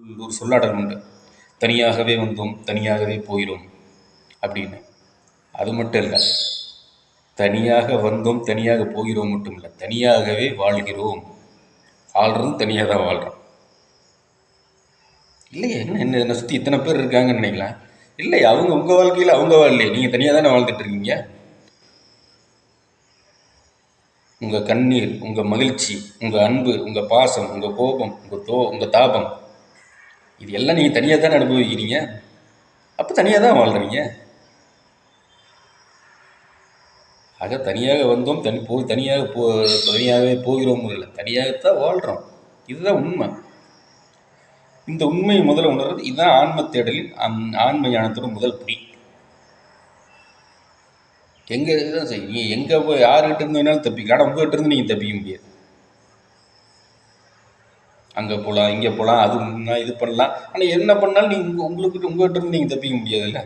ஒரு சொல்லாடல் உண்டு. தனியாகவே வந்தோம் தனியாகவே போகிறோம் அப்படின்னு. அது மட்டும் இல்லை, தனியாக வந்தோம் தனியாக போகிறோம் மட்டும் இல்லை, தனியாகவே வாழ்கிறோம். வாழ்கிறதும் தனியாக தான் வாழ்கிறோம். இல்லையே, என்னை சுற்றி இத்தனை பேர் இருக்காங்கன்னு நினைக்கலாம். இல்லை, அவங்க உங்கள் வாழ்க்கையில் அவங்க வாழலையே, நீங்கள் தனியாக தானே வாழ்ந்துட்டு இருக்கீங்க. உங்கள் கண்ணீர், உங்கள் மகிழ்ச்சி, உங்கள் அன்பு, உங்கள் பாசம், உங்கள் கோபம், உங்கள் தாபம், இது எல்லாம் நீங்கள் தனியாக தானே அனுபவிக்கிறீங்க. அப்போ தனியாக தான் வாழ்கிறீங்க. ஆக தனியாக வந்தோம் தனியாகவே போகிறோம் இல்லை, தனியாகத்தான் வாழ்கிறோம். இதுதான் உண்மை. இந்த உண்மையை முதல்ல உணர்றது, இதுதான் ஆன்ம தேடலின் ஆன்ம ஞானத்தோட முதல் புடி. எங்கே தான் செய்யும், நீங்கள் எங்கே போய் யாருக்கிட்ட இருந்து வேணாலும் தப்பிக்கலாம், ஆனால் உங்கள்கிட்ட இருந்து நீங்கள் தப்பிக்க முடியாது. அங்கே போகலாம், இங்கே போகலாம், அது இது பண்ணலாம், ஆனால் என்ன பண்ணாலும் நீங்கள் உங்கள்கிட்ட இருந்து நீங்கள் தப்பிக்க முடியாதுல்ல.